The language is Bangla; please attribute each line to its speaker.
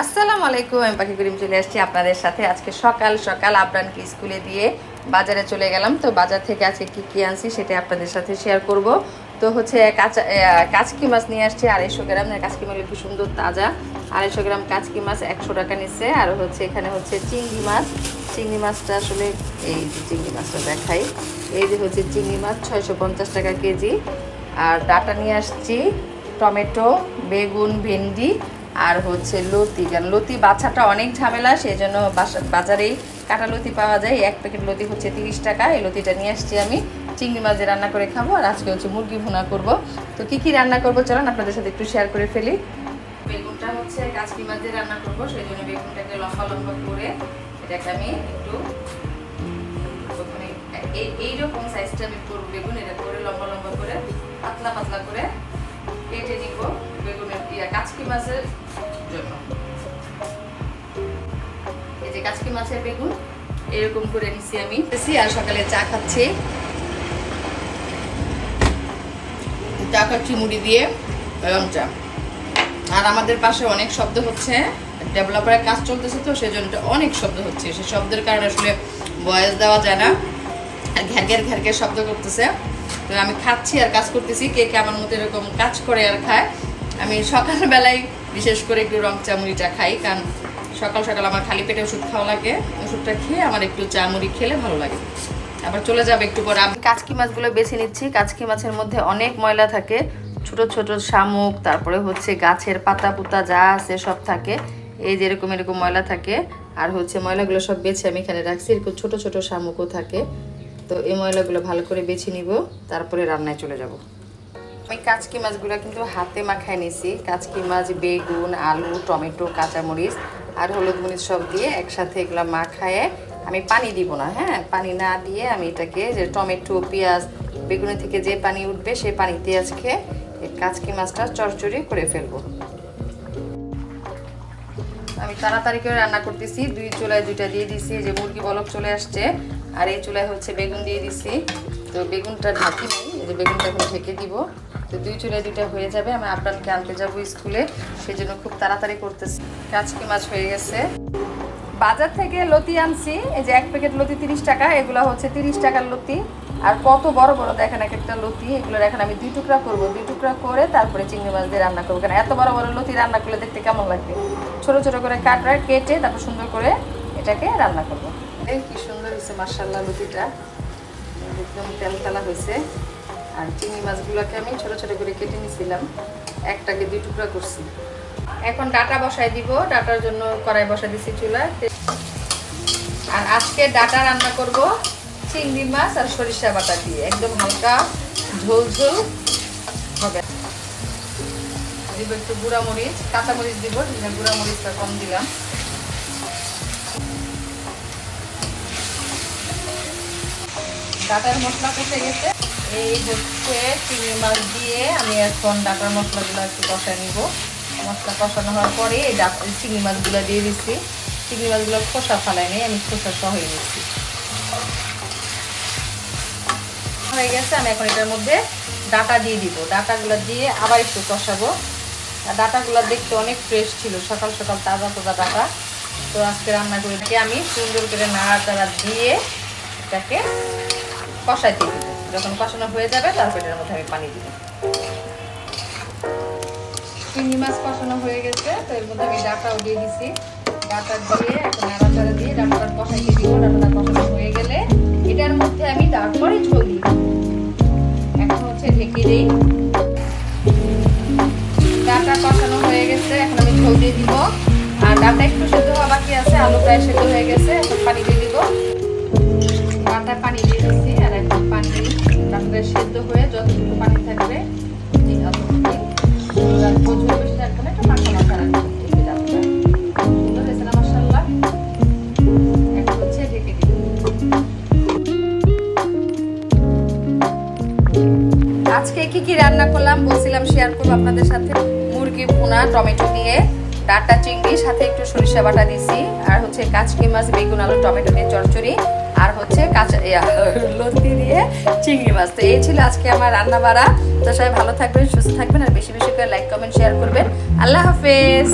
Speaker 1: আসসালামু আলাইকুম, আমি পাখি করিম চলে আসছি আপনাদের সাথে। আজকে সকাল সকাল আবরানকে স্কুলে দিয়ে বাজারে চলে গেলাম। তো বাজার থেকে আজকে কি কি আনছি সেটা আপনাদের সাথে শেয়ার করব। তো হচ্ছে কাচকি মাছ নিয়ে আসছি 250 গ্রাম। কাচকি মাছ খুব সুন্দর তাজা। 250 গ্রাম কাচকি মাছ 100 টাকা নিচ্ছে। আর হচ্ছে এখানে হচ্ছে চিংড়ি মাছ। চিংড়ি মাছটা আসলে এই যে চিংড়ি মাছটা দেখাই, এই যে হচ্ছে চিংড়ি মাছ 650 টাকা কেজি। আর ডাটা নিয়ে আসছি, টমেটো, বেগুন, ভেন্ডি আর হচ্ছে লতি। কারণ লতি বাছাটা অনেক ঝামেলা, সেই জন্য বাজারেই কাটা লতি পাওয়া যায়। এক প্যাকেট লতি হচ্ছে 30 টাকা। এই লতিটা নিয়ে আসছি আমি চিংড়ি মাছ দিয়ে রান্না করে খাবো। আর আজকে হচ্ছে মুরগি ভুনা করব। তো কি কি রান্না করবো চলেন আপনাদের সাথে একটু শেয়ার করে ফেলি। বেগুনটা হচ্ছে কাচকি মাছ দিয়ে রান্না করবো, সেই জন্য বেগুনটাকে লম্বা লম্বা করে এটাকে আমি একটু প্রথমে এইরকম সাইজটা আমি করবো। বেগুন এটা করে লম্বা লম্বা করে পাতলা পাতলা করে কেটে নিব বেগুনের কাচকি মাছের জন্য। এই যে কাচকি মাছের বেগুন এরকম করে নিচ্ছি আমি। আর সকালে চা খাচ্ছি, মুড়ি দিয়ে রং চা। আর আমাদের পাশে অনেক শব্দ হচ্ছে, ডেভেলপারের কাজ চলতেছে, তো সেই জন্য অনেক শব্দ হচ্ছে। সেই শব্দের কারণে আসলে ভয়েস দেওয়া যায় না, আর ঘ্যার ঘ্যার শব্দ করতেছে। তো আমি খাচ্ছি আর কাজ করতেছি। কে কে আমার মতো এরকম কাজ করে আর খায়। আমি সকালবেলায় বিশেষ করে একটু রং চা মুড়ি চা খাই, কারণ সকাল সকাল আমার খালি পেটে ওষুধ খাওয়া লাগে। ওষুধটা খেয়ে আমার একটু চা মুড়ি খেলে ভালো লাগে। আবার চলে যাবে একটু পরে। আমি কাচকি মাছগুলো বেছে নিচ্ছি। কাচকি মাছের মধ্যে অনেক ময়লা থাকে, ছোট ছোট শামুক, তারপরে হচ্ছে গাছের পাতা পুতা যা আছে সব থাকে। এই যে এরকম এরকম ময়লা থাকে। আর হচ্ছে ময়লাগুলো সব বেছে আমি এখানে রাখছি। এরকম ছোট ছোট শামুকও থাকে। তো এই ময়লাগুলো ভালো করে বেছে নিব, তারপরে রান্নায় চলে যাব। আমি কাচকি মাছগুলো কিন্তু হাতে মাখায় নিয়েছি। কাচকি মাছ, বেগুন, আলু, টমেটো, কাঁচামরিচ আর হলুদ মরিচ সব দিয়ে একসাথে এগুলো মাখায়ে আমি পানি দিব না। হ্যাঁ, পানি না দিয়ে আমি এটাকে যে টমেটো, পেঁয়াজ, বেগুনের থেকে যে পানি উঠবে সেই পানিতে আজকে এই কাচকি মাছটা চড়চড়ি করে ফেলবো। আমি তাড়াতাড়ি করে রান্না করতেছি। দুই চুলায় দুইটা দিয়ে দিছি, যে মুরগি বলক চলে আসছে। আর এই চুলায় হচ্ছে বেগুন দিয়ে দিছি। তো বেগুনটা ঢাকি নেই, এই যে বেগুনটা এখন ঢেকে দিব। তো দুই চুলায় দুইটা হয়ে যাবে। আমি আপনাকে আনতে যাবো স্কুলে, সেই জন্য খুব তাড়াতাড়ি করতেছি। কাচকি মাছ হয়ে গেছে। বাজার থেকে লতি আনছি, এই যে এক প্যাকেট লতি 30 টাকা। এগুলো হচ্ছে 30 টাকার লতি। আর কত বড় বড় দেখেন এক একটা লতি। এগুলোর এখন আমি 2 টুকরা করবো। 2 টুকরা করে তারপরে চিংড়ি মাছ দিয়ে রান্না করবো। কারণ এত বড় বড় লতি রান্না করলে দেখতে কেমন লাগবে। ছোট ছোট করে কেটে তারপর সুন্দর করে এটাকে রান্না করবো। এই কি সুন্দর হয়েছে মাশাআল্লাহ, লতিটা একদম তেলতেলা হয়েছে। আর চিংড়ি মাছগুলোকে আমি ছোট ছোট করে কেটে নিয়েছিলাম, একটাকে 2 টুকরা করছি। এখন ডাটা বসাই দিব। ডাটার জন্য কড়াই বসাই দিচ্ছি চুলায়। আর আজকে ডাটা রান্না করব চিংড়ি মাছ আর সরিষা বাটা দিয়ে, একদম হালকা ঝোল ঝোল হবে। দিব একটু গুঁড়া মরিচ, কাঁচা মরিচ দিব, গুঁড়া মরিচটা কম দিলাম। ডাটার মশলা কষে গেছে। এই হচ্ছে চিংড়ি মাছ দিয়ে আমি এখন ডাটার মশলাগুলো একটু কষায় নিব। মশলা কষানো হওয়ার পরে এই চিংড়ি মাছগুলো দিয়ে দিচ্ছি। চিংড়ি মাছগুলো খোসা ফালাই নেই, আমি খোসা সহ নিচ্ছি। হয়ে গেছে। আমি এখন এটার মধ্যে ডাটা দিয়ে দিব। ডাটাগুলো দিয়ে আবার একটু কষাবো। আর ডাটাগুলো দেখতে অনেক ফ্রেশ ছিল, সকাল সকাল তাজা তাজা ডাটা। তো আজকে রান্না করে আমি সুন্দর করে নাড়াচাড়া দিয়ে এটাকে কষাই দিয়ে দিব। যখন কষানো হয়ে যাবে তারপর এটার মধ্যে আমি পানি দিব। চিংড়ি মাছ কষানো হয়ে গেছে, তো এর মধ্যে আমি ডাটাও দিয়ে দিছি। ডাটা দিয়ে এখন নাড়াচাড়া দিয়ে ডাটাটা কষাইতে দিব। ডাটাটা কষানো হয়ে গেলে এটার মধ্যে আমি তারপরে ঝোল দিব। এখন হচ্ছে ঢেকে দিই। ডাটা কষানো হয়ে গেছে, এখন আমি ঝোল দিয়ে দিব। আর ডাটা একটু সেদ্ধ হওয়া বাকি আছে, আলু প্রায় সেদ্ধ হয়ে গেছে। এখন পানি দিয়ে দিব। ডাটা পানি দিয়ে দিচ্ছি। আর এখন পানি ডাটাটা সেদ্ধ হয়ে যতটুকু পানি থাকবে আজকে কি কি রান্না করলাম বলছিলাম শেয়ার করবো আপনাদের সাথে। মুরগি ভুনা টমেটো দিয়ে, ডাটা চিংড়ি সাথে একটু সরিষা বাটা দিছি। আর হচ্ছে কাচকি মাছ, বেগুন, আলু, টমেটো দিয়ে চচ্চড়ি। আর হচ্ছে লতি দিয়ে চিংড়ি মাছ। তো এই ছিল আজকে আমার রান্না বাড়া। তো সবাই ভালো থাকবেন, সুস্থ থাকবেন, আর বেশি বেশি করে লাইক, কমেন্ট, শেয়ার করবেন। আল্লাহ হাফেজ।